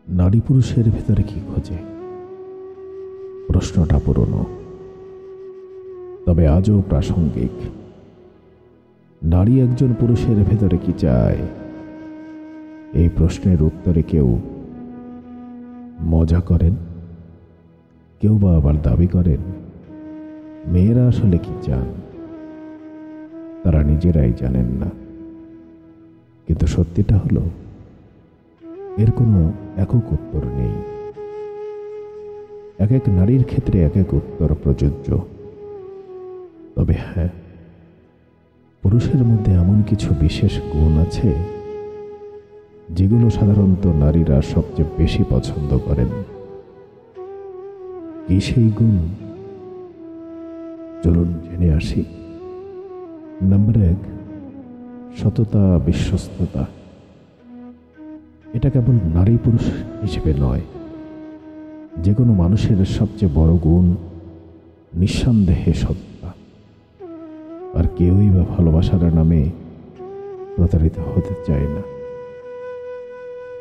নারী পুরুষের ভেতরে কি খোঁজে? প্রশ্নটা পুরনো, তবে আজও প্রাসঙ্গিক। নারী একজন পুরুষের ভেতরে কি চায়? এই প্রশ্নের উত্তরে কেউ মজা করেন, কেউ বা আবার দাবি করেন মেয়েরা আসলে কি চান তারা নিজেরাই জানেন না। কিন্তু সত্যিটা হলো এর কোনো একক উত্তর নেই। এক এক নারীর ক্ষেত্রে এক এক উত্তর প্রযোজ্য। তবে হ্যাঁ, পুরুষের মধ্যে এমন কিছু বিশেষ গুণ আছে যেগুলো সাধারণত নারীরা সবচেয়ে বেশি পছন্দ করেন। কি সেই গুণ? চলুন জেনে আসি। নাম্বার 1, সততা, বিশ্বস্ততা। এটা কেবল নারী পুরুষ হিসেবে নয়, যে কোনো মানুষের সবচেয়ে বড় গুণ নিঃসন্দেহে সততা। আর কেউই বা ভালোবাসার নামে প্রতারিত হতে চায় না।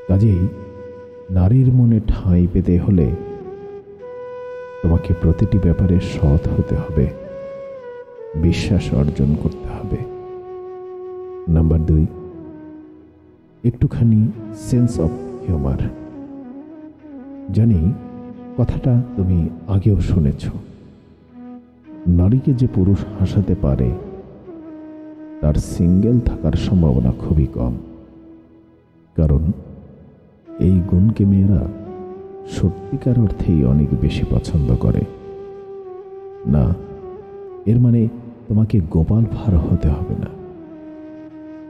কাজেই নারীর মনে ঠাঁই পেতে হলে তোমাকে প্রতিটি ব্যাপারে সৎ হতে হবে, বিশ্বাস অর্জন করতে হবে। নাম্বার 2, একটুখানি সেন্স অফ হিউমার। জানি কথাটা তুমি আগেও শুনেছ। নারীকে যে পুরুষ হাসাতে পারে তার সিঙ্গেল থাকার সম্ভাবনা খুবই কম, কারণ এই গুণকে মেয়েরা সত্যিকার অর্থেই অনেক বেশি পছন্দ করে। না, এর মানে তোমাকে গোপাল ভাঁড় হতে হবে না,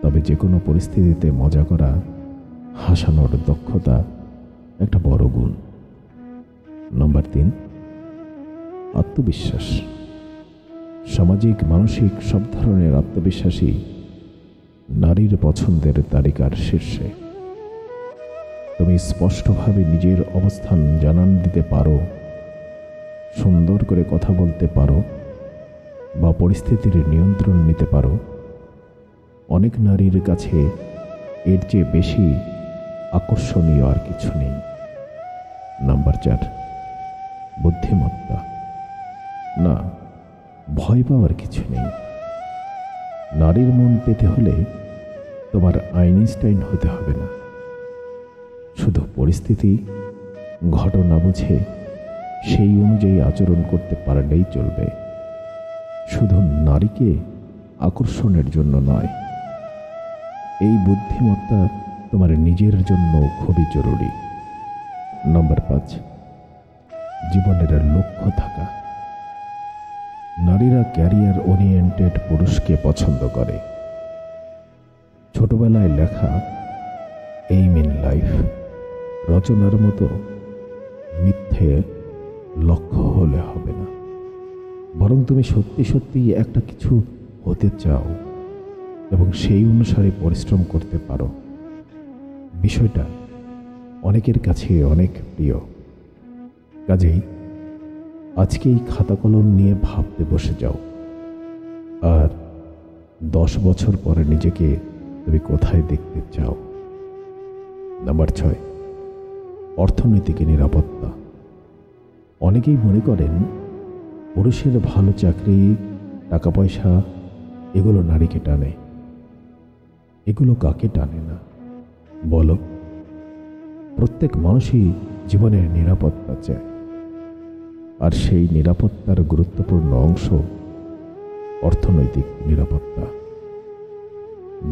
তবে যে কোনো পরিস্থিতিতে মজা করা, হাসানোর দক্ষতা একটা বড় গুণ। নাম্বার 3, আত্মবিশ্বাস। সামাজিক, মানসিক সব ধরনের আত্মবিশ্বাসী নারীর পছন্দের তালিকার শীর্ষে। তুমি স্পষ্টভাবে নিজের অবস্থান জানান দিতে পারো, সুন্দর করে কথা বলতে পারো বা পরিস্থিতির নিয়ন্ত্রণ নিতে পারো। অনেক নারীর কাছে এর চেয়ে বেশি আকর্ষণীয় আর কিছু নেই। নাম্বার 4, বুদ্ধিমত্তা। না, ভয় পাওয়ার কিছু নেই। নারীর মন পেতে হলে তোমার আইনস্টাইন হতে হবে না। শুধু পরিস্থিতি, ঘটনা বুঝে সেই অনুযায়ী আচরণ করতে পারলেই চলবে। শুধু নারীকে আকর্ষণের জন্য নয়, এই বুদ্ধিমত্তা তোমার নিজের জন্য খুবই জরুরি। নাম্বার 5, জীবনের লক্ষ্য থাকা। নারীরা ক্যারিয়ার ওরিয়েন্টেড পুরুষকে পছন্দ করে। ছোটবেলায় লেখা এইম ইন লাইফ রচনার মতো মিথ্যে লক্ষ্য হলে হবে না, বরং তুমি সত্যি সত্যি একটা কিছু হতে চাও এবং সেই অনুসারে পরিশ্রম করতে পারো। বিষয়টা অনেকের কাছে অনেক প্রিয়। কাজেই আজকেই খাতা কলম নিয়ে ভাবতে বসে যাও, আর 10 বছর পরে নিজেকে তুমি কোথায় দেখতে চাও। নাম্বার 6, অর্থনৈতিক নিরাপত্তা। অনেকেই মনে করেন পুরুষের ভালো চাকরি, টাকা পয়সা এগুলো নারীকে টানে। এগুলো কাকে টানে না বলো? প্রত্যেক মানুষই জীবনের নিরাপত্তা চায়, আর সেই নিরাপত্তার গুরুত্বপূর্ণ অংশ অর্থনৈতিক নিরাপত্তা।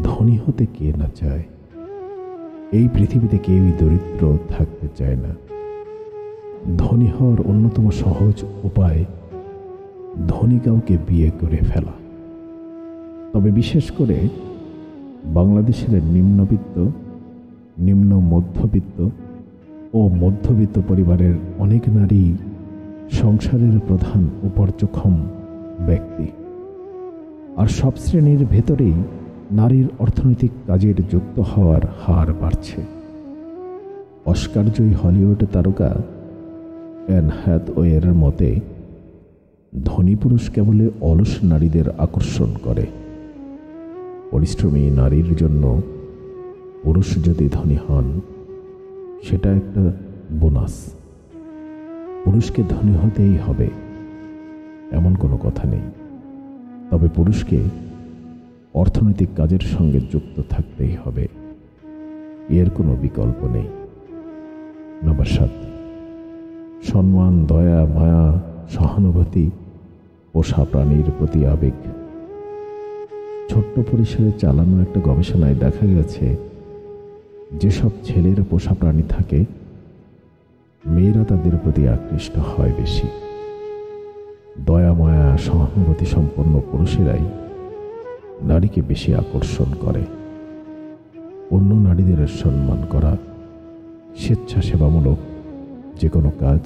ধনী হতে কে না চায়? এই পৃথিবীতে কেউই দরিদ্র থাকতে চায় না। ধনী হওয়ার অন্যতম সহজ উপায় ধনী কাউকে বিয়ে করে ফেলা। তবে বিশেষ করে বাংলাদেশের নিম্নবিত্ত, নিম্ন মধ্যবিত্ত ও মধ্যবিত্ত পরিবারের অনেক নারী সংসারের প্রধান উপার্জনক্ষম ব্যক্তি। আর সব শ্রেণীর ভেতরেই নারীর অর্থনৈতিক কাজের যুক্ত হওয়ার হার বাড়ছে। অস্কারজয়ী হলিউড তারকা অ্যান হ্যাথওয়ের মতে, ধনী পুরুষ কেবল অলস নারীদের আকর্ষণ করে। পরিশ্রমী নারীর জন্য পুরুষ যদি ধনী হন সেটা একটা বোনাস। পুরুষকে ধনী হতেই হবে এমন কোনো কথা নেই, তবে পুরুষকে অর্থনৈতিক কাজের সঙ্গে যুক্ত থাকতেই হবে, এর কোনো বিকল্প নেই। নাম্বার 7, সম্মান, দয়া, মায়া, সহানুভূতি, পোষা প্রাণীর প্রতি আবেগ। ছোট্ট পরিসরে চালানো একটা গবেষণায় দেখা গেছে, যেসব ছেলের পোষা প্রাণী থাকে মেয়েরা তাদের প্রতি আকৃষ্ট হয় বেশি। দয়া, মায়া, সহানুভূতি সম্পন্ন পুরুষেরাই নারীকে বেশি আকর্ষণ করে। অন্য নারীদের সম্মান করা, স্বেচ্ছাসেবামূলক যে কোনো কাজ,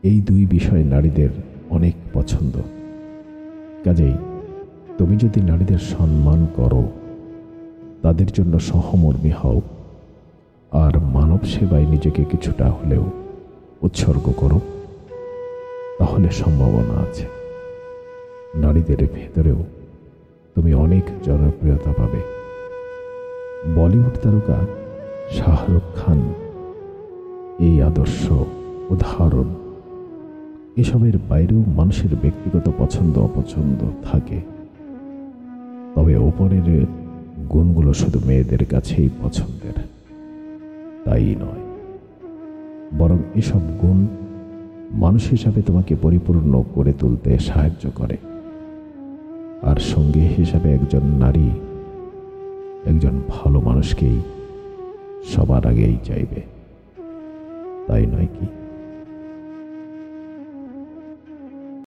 এই দুই বিষয় নারীদের অনেক পছন্দ। কাজেই তুমি যদি নারীদের সম্মান করো, তাদের জন্য সহমর্মী হও আর মানব সেবায় নিজেকে কিছুটা হলেও উৎসর্গ করো, তাহলে সম্ভাবনা আছে নারীদের ভেতরেও তুমি অনেক জনপ্রিয়তা পাবে। বলিউড তারকা শাহরুখ খান এই আদর্শ উদাহরণ। এসবের বাইরেও মানুষের ব্যক্তিগত পছন্দ অপছন্দ থাকে, তবে ওপরের গুণগুলো শুধু মেয়েদের কাছেই পছন্দের তাই নয়, বরং এসব গুণ মানুষ হিসাবে তোমাকে পরিপূর্ণ করে তুলতে সাহায্য করে। আর সঙ্গী হিসাবে একজন নারী একজন ভালো মানুষকেই সবার আগেই চাইবে, তাই নয় কি?